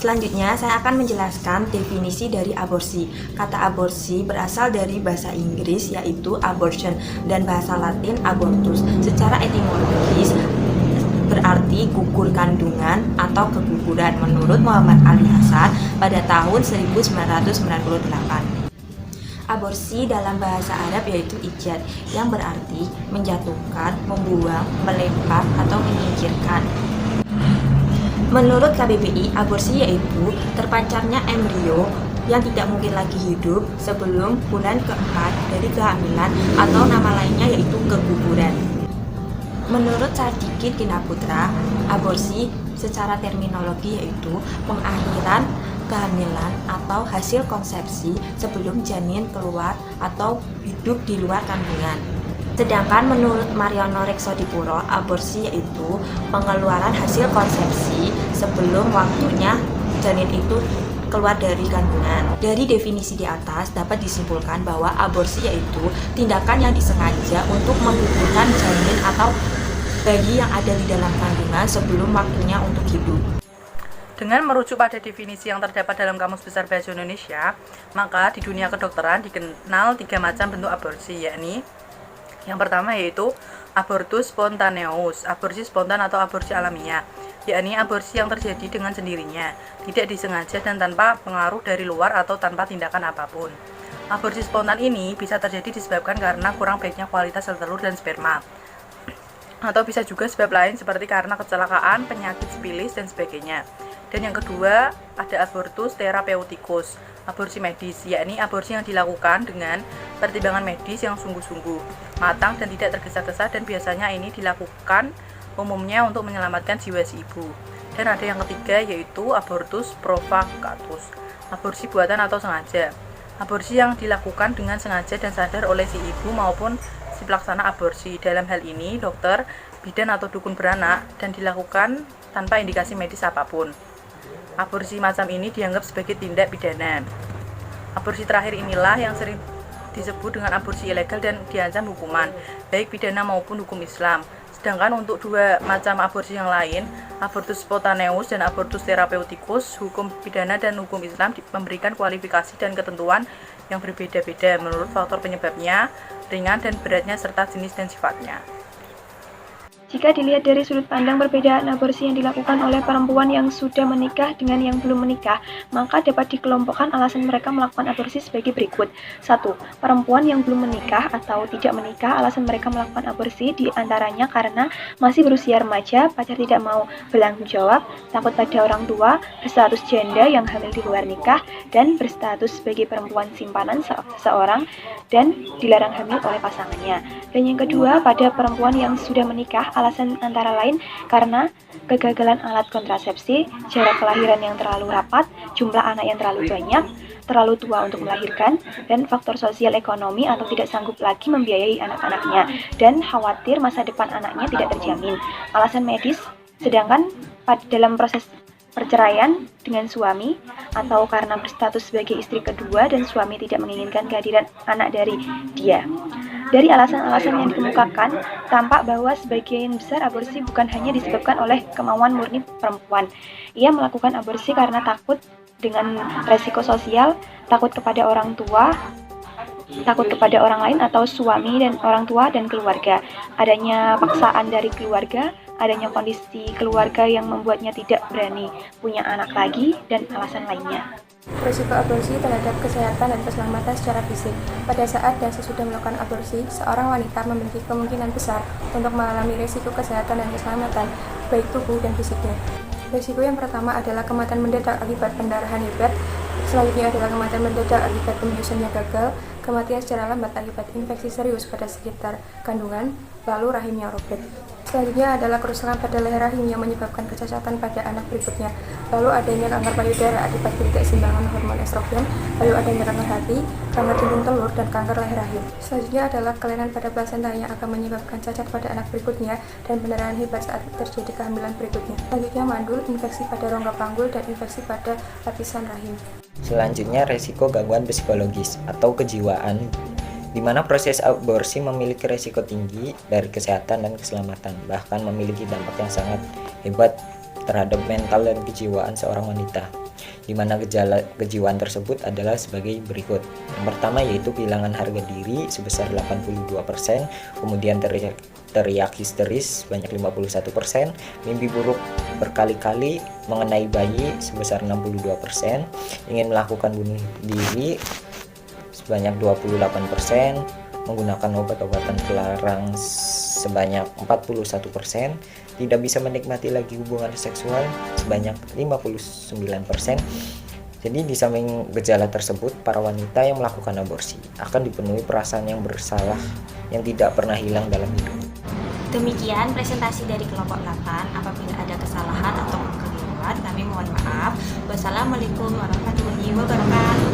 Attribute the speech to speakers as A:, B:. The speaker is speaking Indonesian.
A: Selanjutnya, saya akan menjelaskan definisi dari aborsi. Kata aborsi berasal dari bahasa Inggris yaitu abortion dan bahasa Latin abortus. Secara etimologis berarti gugur kandungan atau keguguran menurut Muhammad Ali Hasan pada tahun 1998. Aborsi dalam bahasa Arab yaitu ijad, yang berarti menjatuhkan, membuang, melempar, atau menyingkirkan. Menurut KBBI, aborsi yaitu terpancarnya embrio yang tidak mungkin lagi hidup sebelum bulan keempat dari kehamilan atau nama lainnya yaitu keguguran. Menurut Sardikit Dinaputra, aborsi secara terminologi yaitu pengakhiran kehamilan atau hasil konsepsi sebelum janin keluar atau hidup di luar kandungan. Sedangkan menurut Mariono Reksodipuro, aborsi yaitu pengeluaran hasil konsepsi sebelum waktunya janin itu keluar dari kandungan. Dari definisi di atas dapat disimpulkan bahwa aborsi yaitu tindakan yang disengaja untuk menggugurkan janin atau bayi yang ada di dalam kandungan sebelum waktunya untuk hidup.
B: Dengan merujuk pada definisi yang terdapat dalam Kamus Besar Bahasa Indonesia, maka di dunia kedokteran dikenal 3 macam bentuk aborsi, yakni yang pertama yaitu abortus spontaneus, aborsi spontan atau aborsi alamiah, yakni aborsi yang terjadi dengan sendirinya, tidak disengaja dan tanpa pengaruh dari luar atau tanpa tindakan apapun. Aborsi spontan ini bisa terjadi disebabkan karena kurang baiknya kualitas sel telur dan sperma, atau bisa juga sebab lain seperti karena kecelakaan, penyakit sipilis, dan sebagainya. Dan yang kedua, ada abortus therapeutikus, aborsi medis, yakni aborsi yang dilakukan dengan pertimbangan medis yang sungguh-sungguh, matang dan tidak tergesa-gesa, dan biasanya ini dilakukan umumnya untuk menyelamatkan jiwa si ibu. Dan ada yang ketiga yaitu abortus provocatus, aborsi buatan atau sengaja, aborsi yang dilakukan dengan sengaja dan sadar oleh si ibu maupun si pelaksana aborsi. Dalam hal ini dokter, bidan atau dukun beranak, dan dilakukan tanpa indikasi medis apapun. Aborsi macam ini dianggap sebagai tindak pidana. Aborsi terakhir inilah yang sering disebut dengan aborsi ilegal dan diancam hukuman, baik pidana maupun hukum Islam. Sedangkan untuk 2 macam aborsi yang lain, abortus spontaneus dan abortus therapeutikus, hukum pidana dan hukum Islam memberikan kualifikasi dan ketentuan yang berbeda-beda menurut faktor penyebabnya, ringan dan beratnya, serta jenis dan sifatnya.
C: Jika dilihat dari sudut pandang perbedaan aborsi yang dilakukan oleh perempuan yang sudah menikah dengan yang belum menikah, maka dapat dikelompokkan alasan mereka melakukan aborsi sebagai berikut. 1. Perempuan yang belum menikah atau tidak menikah, alasan mereka melakukan aborsi diantaranya karena masih berusia remaja, pacar tidak mau bertanggung jawab, takut pada orang tua, berstatus janda yang hamil di luar nikah, dan berstatus sebagai perempuan simpanan seseorang dan dilarang hamil oleh pasangannya. Dan yang kedua, pada perempuan yang sudah menikah, alasan antara lain karena kegagalan alat kontrasepsi, jarak kelahiran yang terlalu rapat, jumlah anak yang terlalu banyak, terlalu tua untuk melahirkan, dan faktor sosial ekonomi atau tidak sanggup lagi membiayai anak-anaknya, dan khawatir masa depan anaknya tidak terjamin. Alasan medis, sedangkan dalam proses perceraian dengan suami atau karena berstatus sebagai istri kedua dan suami tidak menginginkan kehadiran anak dari dia. Dari alasan-alasan yang dikemukakan, tampak bahwa sebagian besar aborsi bukan hanya disebabkan oleh kemauan murni perempuan. Ia melakukan aborsi karena takut dengan resiko sosial, takut kepada orang tua, takut kepada orang lain atau suami dan orang tua dan keluarga, adanya paksaan dari keluarga, adanya kondisi keluarga yang membuatnya tidak berani punya anak lagi, dan alasan lainnya.
D: Risiko aborsi terhadap kesehatan dan keselamatan secara fisik. Pada saat dan sesudah melakukan aborsi, seorang wanita memiliki kemungkinan besar untuk mengalami risiko kesehatan dan keselamatan, baik tubuh dan fisiknya. Risiko yang pertama adalah kematian mendadak akibat pendarahan hebat, selanjutnya adalah kematian mendadak akibat pembiusan yang gagal, kematian secara lambat akibat infeksi serius pada sekitar kandungan, lalu rahim yang robek. Selanjutnya adalah kerusakan pada leher rahim yang menyebabkan kecacatan pada anak berikutnya. Lalu adanya kanker payudara akibat ketidakseimbangan hormon estrogen, lalu adanya kanker hati, kanker dinding telur, dan kanker leher rahim. Selanjutnya adalah kelainan pada plasenta yang akan menyebabkan cacat pada anak berikutnya dan pendarahan hebat saat terjadi kehamilan berikutnya. Selanjutnya mandul, infeksi pada rongga panggul, dan infeksi pada lapisan rahim.
E: Selanjutnya, resiko gangguan psikologis atau kejiwaan, di mana proses aborsi memiliki risiko tinggi dari kesehatan dan keselamatan, bahkan memiliki dampak yang sangat hebat terhadap mental dan kejiwaan seorang wanita. di mana gejala kejiwaan tersebut adalah sebagai berikut. Yang pertama yaitu kehilangan harga diri sebesar 82%, kemudian teriak histeris sebanyak 51%, mimpi buruk berkali-kali mengenai bayi sebesar 62%, ingin melakukan bunuh diri sebanyak 28%, menggunakan obat-obatan terlarang sebanyak 41%, tidak bisa menikmati lagi hubungan seksual sebanyak 59%. Jadi di samping gejala tersebut, para wanita yang melakukan aborsi akan dipenuhi perasaan yang bersalah yang tidak pernah hilang dalam hidup.
A: Demikian presentasi dari kelompok 8. Apabila ada kesalahan atau kekeliruan, kami mohon maaf. Wassalamualaikum warahmatullahi wabarakatuh.